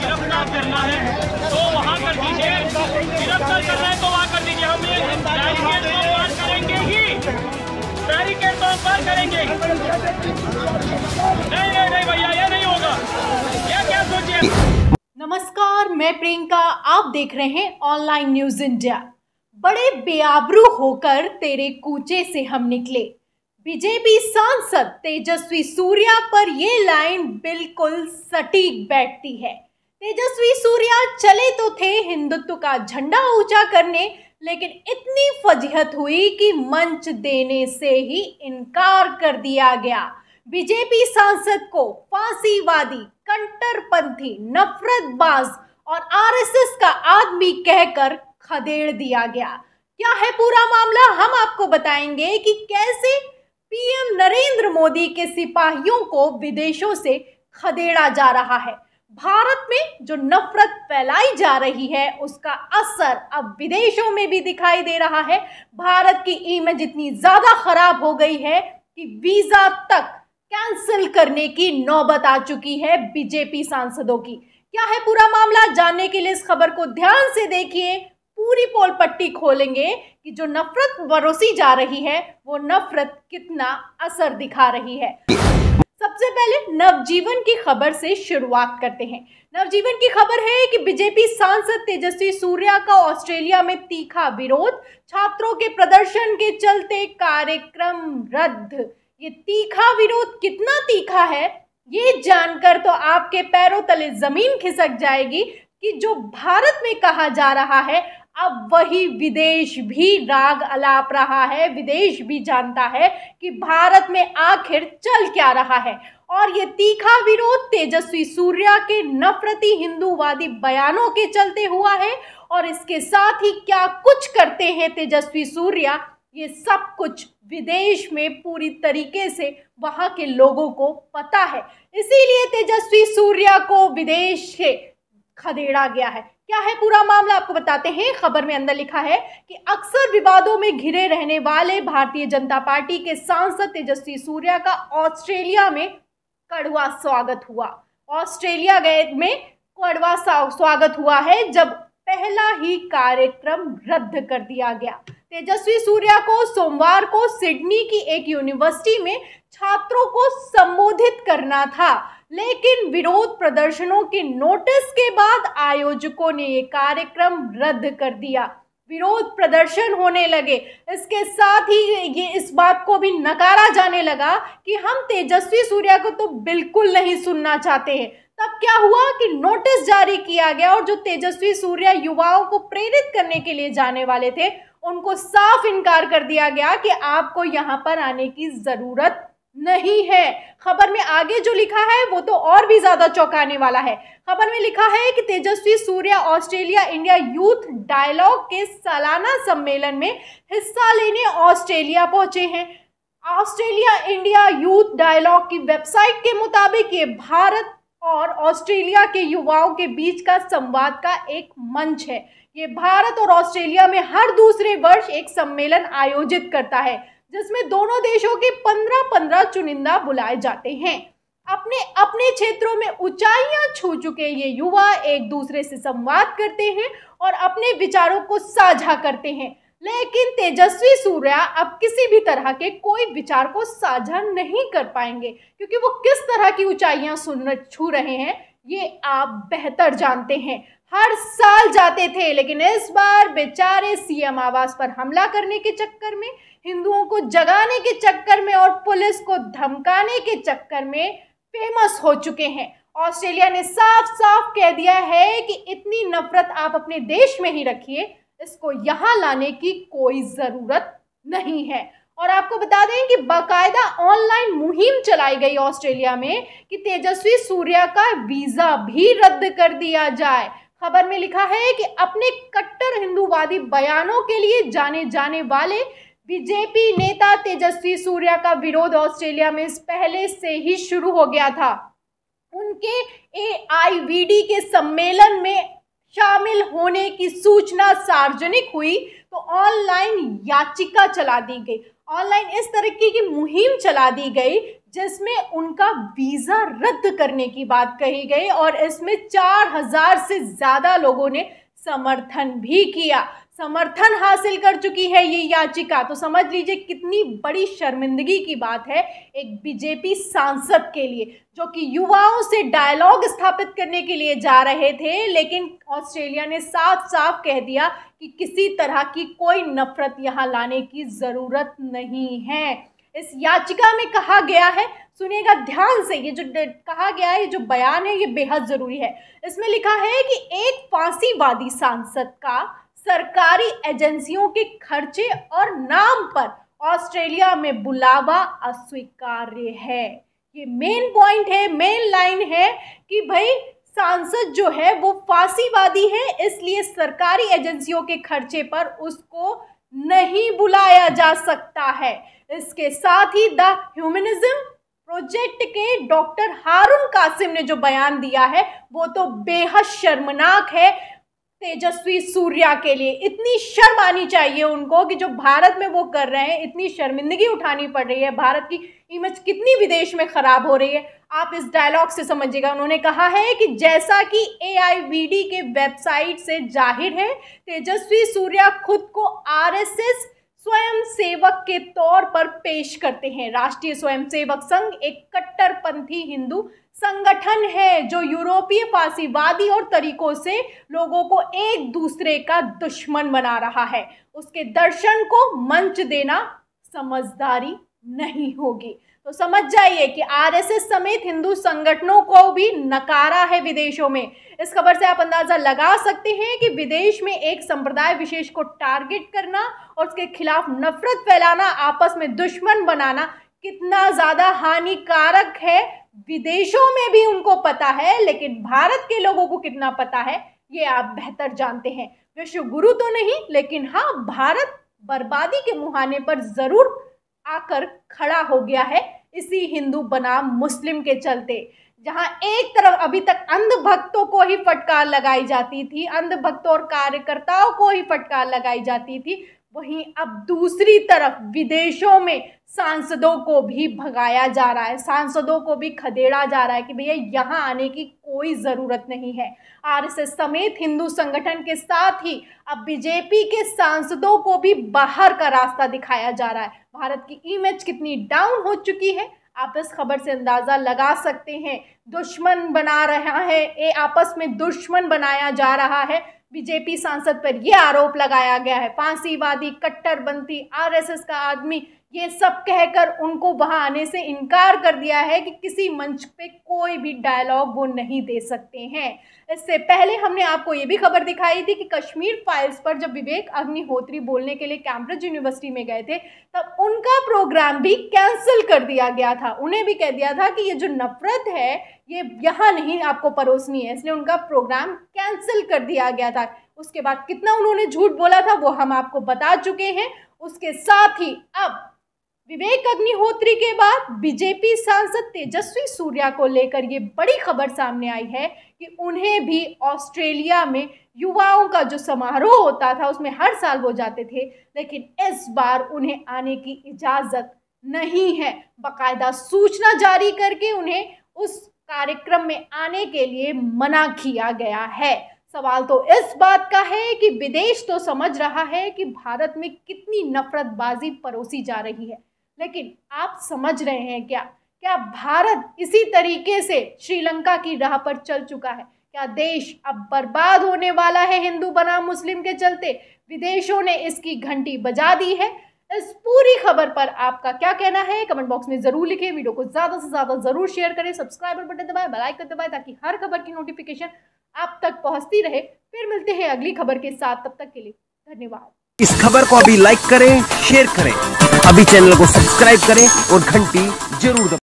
गिरफ्तार करना है तो वहाँ कर दीजिए, गिरफ्तार करना है तो वहाँ कर दीजिए। हम ये बैरिकेड तो पार करेंगे ही, बैरिकेड तो पार करेंगे। नहीं भैया, ये नहीं होगा। ये क्या सोचिए। नमस्कार, मैं प्रियंका, आप देख रहे हैं ऑनलाइन न्यूज इंडिया। बड़े बेआबरू होकर तेरे कूचे से हम निकले। बीजेपी सांसद तेजस्वी सूर्या पर ये लाइन बिल्कुल सटीक बैठती है। तेजस्वी सूर्या चले तो थे हिंदुत्व का झंडा ऊंचा करने, लेकिन इतनी फजीहत हुई कि मंच देने से ही इनकार कर दिया गया। बीजेपी सांसद को फांसीवादी, कट्टरपंथी, नफरतबाज और आरएसएस का आदमी कहकर खदेड़ दिया गया। क्या है पूरा मामला, हम आपको बताएंगे कि कैसे पीएम नरेंद्र मोदी के सिपाहियों को विदेशों से खदेड़ा जा रहा है। भारत में जो नफरत फैलाई जा रही है उसका असर अब विदेशों में भी दिखाई दे रहा है। भारत की इमेज इतनी ज्यादा खराब हो गई है कि वीजा तक कैंसिल करने की नौबत आ चुकी है बीजेपी सांसदों की। क्या है पूरा मामला, जानने के लिए इस खबर को ध्यान से देखिए। पूरी पोल पट्टी खोलेंगे कि जो नफरत बरसी जा रही है वो नफरत कितना असर दिखा रही है। सबसे पहले नवजीवन की खबर से शुरुआत करते हैं। नवजीवन की खबर है कि बीजेपी सांसद तेजस्वी सूर्या का ऑस्ट्रेलिया में तीखा विरोध, छात्रों के प्रदर्शन के चलते कार्यक्रम रद्द। ये तीखा विरोध कितना तीखा है ये जानकर तो आपके पैरों तले जमीन खिसक जाएगी कि जो भारत में कहा जा रहा है अब वही विदेश भी राग अलाप रहा है। विदेश भी जानता है कि भारत में आखिर चल क्या रहा है। और ये तीखा विरोध तेजस्वी सूर्या के नफरती हिंदूवादी बयानों के चलते हुआ है। और इसके साथ ही क्या कुछ करते हैं तेजस्वी सूर्या, ये सब कुछ विदेश में पूरी तरीके से वहां के लोगों को पता है। इसीलिए तेजस्वी सूर्या को विदेश से खदेड़ा गया है। क्या है पूरा मामला, आपको बताते हैं। खबर में अंदर लिखा है कि अक्सर विवादों में घिरे रहने वाले भारतीय जनता पार्टी के सांसद तेजस्वी सूर्या का ऑस्ट्रेलिया में कड़वा स्वागत हुआ। ऑस्ट्रेलिया गए में कड़वा स्वागत हुआ है जब पहला ही कार्यक्रम रद्द कर दिया गया। तेजस्वी सूर्या को सोमवार को सिडनी की एक यूनिवर्सिटी में छात्रों को संबोधित करना था, लेकिन विरोध प्रदर्शनों के नोटिस के बाद आयोजकों ने ये कार्यक्रम रद्द कर दिया। विरोध प्रदर्शन होने लगे। इसके साथ ही ये इस बात को भी नकारा जाने लगा कि हम तेजस्वी सूर्या को तो बिल्कुल नहीं सुनना चाहते हैं। तब क्या हुआ कि नोटिस जारी किया गया और जो तेजस्वी सूर्या युवाओं को प्रेरित करने के लिए जाने वाले थे उनको साफ इनकार कर दिया गया कि आपको यहाँ पर आने की जरूरत नहीं है। खबर में आगे जो लिखा है वो तो और भी ज्यादा चौंकाने वाला है। खबर में लिखा है कि Tejasvi Surya Australia India youth dialogue के सालाना सम्मेलन में हिस्सा लेने ऑस्ट्रेलिया पहुंचे हैं। ऑस्ट्रेलिया इंडिया यूथ डायलॉग की वेबसाइट के मुताबिक ये भारत और ऑस्ट्रेलिया के युवाओं के बीच का संवाद का एक मंच है। ये भारत और ऑस्ट्रेलिया में हर दूसरे वर्ष एक सम्मेलन आयोजित करता है जिसमें दोनों देशों के 15-15 चुनिंदा बुलाए जाते हैं। अपने अपने क्षेत्रों में ऊंचाइयां छू चुके ये युवा एक दूसरे से संवाद करते हैं और अपने विचारों को साझा करते हैं। लेकिन तेजस्वी सूर्या अब किसी भी तरह के कोई विचार को साझा नहीं कर पाएंगे क्योंकि वो किस तरह की ऊंचाइयां छू रहे हैं ये आप बेहतर जानते हैं। हर साल जाते थे लेकिन इस बार बेचारे सीएम आवास पर हमला करने के चक्कर में, हिंदुओं को जगाने के चक्कर में और पुलिस को धमकाने के चक्कर में फेमस हो चुके हैं। ऑस्ट्रेलिया ने साफ साफ कह दिया है कि इतनी नफरत आप अपने देश में ही रखिए, इसको यहाँ लाने की कोई ज़रूरत नहीं है। और आपको बता दें कि बाकायदा ऑनलाइन मुहिम चलाई गई ऑस्ट्रेलिया में कि तेजस्वी सूर्या का वीज़ा भी रद्द कर दिया जाए। खबर में लिखा है कि अपने कट्टर हिंदूवादी बयानों के लिए जाने जाने वाले बीजेपी नेता तेजस्वी सूर्या का विरोध ऑस्ट्रेलिया में पहले से ही शुरू हो गया था। उनके AIVD के सम्मेलन में शामिल होने की सूचना सार्वजनिक हुई तो ऑनलाइन याचिका चला दी गई, ऑनलाइन इस तरीके की मुहिम चला दी गई जिसमें उनका वीजा रद्द करने की बात कही गई और इसमें 4000 से ज्यादा लोगों ने समर्थन भी किया। समर्थन हासिल कर चुकी है ये याचिका, तो समझ लीजिए कितनी बड़ी शर्मिंदगी की बात है एक बीजेपी सांसद के लिए, जो कि युवाओं से डायलॉग स्थापित करने के लिए जा रहे थे, लेकिन ऑस्ट्रेलिया ने साफ साफ कह दिया कि किसी तरह की कोई नफरत यहाँ लाने की जरूरत नहीं है। इस याचिका में कहा गया है, सुनिएगा ध्यान से, ये जो कहा गया है, ये जो बयान है, ये बेहद जरूरी है। इसमें लिखा है कि एक फांसीवादी सांसद का सरकारी एजेंसियों के खर्चे और नाम पर ऑस्ट्रेलिया में बुलावा अस्वीकार्य है। ये मेन पॉइंट है, मेन लाइन है कि भाई सांसद जो है वो फांसीवादी है, इसलिए सरकारी एजेंसियों के खर्चे पर उसको नहीं बुलाया जा सकता है। इसके साथ ही द ह्यूमनिज्म प्रोजेक्ट के डॉक्टर हारून कासिम ने जो बयान दिया है वो तो बेहद शर्मनाक है तेजस्वी सूर्या के लिए। इतनी शर्म आनी चाहिए उनको कि जो भारत में वो कर रहे हैं, इतनी शर्मिंदगी उठानी पड़ रही है, भारत की इमेज कितनी विदेश में खराब हो रही है, आप इस डायलॉग से समझिएगा। उन्होंने कहा है कि जैसा कि AIVD के वेबसाइट से जाहिर है, तेजस्वी सूर्या खुद को RSS स्वयं सेवक के तौर पर पेश करते हैं। राष्ट्रीय स्वयंसेवक संघ एक कट्टरपंथी हिंदू संगठन है जो यूरोपीय फांसीवादी और तरीकों से लोगों को एक दूसरे का दुश्मन बना रहा है। उसके दर्शन को मंच देना समझदारी नहीं होगी। तो समझ जाइए कि RSS समेत हिंदू संगठनों को भी नकारा है विदेशों में। इस खबर से आप अंदाजा लगा सकते हैं कि विदेश में एक संप्रदाय विशेष को टारगेट करना और उसके खिलाफ नफरत फैलाना, आपस में दुश्मन बनाना कितना ज्यादा हानिकारक है। विदेशों में भी उनको पता है, लेकिन भारत के लोगों को कितना पता है ये आप बेहतर जानते हैं। विश्व गुरु तो नहीं, लेकिन हाँ, भारत बर्बादी के मुहाने पर जरूर आकर खड़ा हो गया है इसी हिंदू बनाम मुस्लिम के चलते। जहां एक तरफ अभी तक अंध भक्तों को ही फटकार लगाई जाती थी, अंध भक्तों और कार्यकर्ताओं को ही फटकार लगाई जाती थी, वहीं अब दूसरी तरफ विदेशों में सांसदों को भी भगाया जा रहा है, सांसदों को भी खदेड़ा जा रहा है कि भैया यहाँ आने की कोई ज़रूरत नहीं है। RSS समेत हिंदू संगठन के साथ ही अब बीजेपी के सांसदों को भी बाहर का रास्ता दिखाया जा रहा है। भारत की इमेज कितनी डाउन हो चुकी है आप इस खबर से अंदाज़ा लगा सकते हैं। दुश्मन बना रहा है, ये आपस में दुश्मन बनाया जा रहा है। बीजेपी सांसद पर यह आरोप लगाया गया है फांसीवादी, कट्टरपंथी, RSS का आदमी, ये सब कहकर उनको वहां आने से इनकार कर दिया है कि किसी मंच पे कोई भी डायलॉग वो नहीं दे सकते हैं। इससे पहले हमने आपको ये भी खबर दिखाई थी कि कश्मीर फाइल्स पर जब विवेक अग्निहोत्री बोलने के लिए कैम्ब्रिज यूनिवर्सिटी में गए थे, तब उनका प्रोग्राम भी कैंसिल कर दिया गया था। उन्हें भी कह दिया था कि ये जो नफरत है ये यहाँ नहीं आपको परोसनी है, इसलिए उनका प्रोग्राम कैंसिल कर दिया गया था। उसके बाद कितना उन्होंने झूठ बोला था वो हम आपको बता चुके हैं। उसके साथ ही अब विवेक अग्निहोत्री के बाद बीजेपी सांसद तेजस्वी सूर्या को लेकर ये बड़ी खबर सामने आई है कि उन्हें भी ऑस्ट्रेलिया में युवाओं का जो समारोह होता था उसमें हर साल वो जाते थे, लेकिन इस बार उन्हें आने की इजाज़त नहीं है। बाकायदा सूचना जारी करके उन्हें उस कार्यक्रम में आने के लिए मना किया गया है। सवाल तो इस बात का है कि विदेश तो समझ रहा है कि भारत में कितनी नफरतबाजी परोसी जा रही है, लेकिन आप समझ रहे हैं क्या भारत इसी तरीके से श्रीलंका की राह पर चल चुका है? क्या देश अब बर्बाद होने वाला है हिंदू बनाम मुस्लिम के चलते? विदेशों ने इसकी घंटी बजा दी है। इस पूरी खबर पर आपका क्या कहना है कमेंट बॉक्स में जरूर लिखें। वीडियो को ज़्यादा से ज़्यादा जरूर शेयर करें, सब्सक्राइबर बटन दबाएं, बेल आइकन दबाएं ताकि हर खबर की नोटिफिकेशन आप तक पहुंचती रहे। फिर मिलते हैं अगली खबर के साथ, तब तक के लिए धन्यवाद। इस खबर को अभी लाइक करें, शेयर करें, अभी चैनल को सब्सक्राइब करें और घंटी जरूर दबाएं।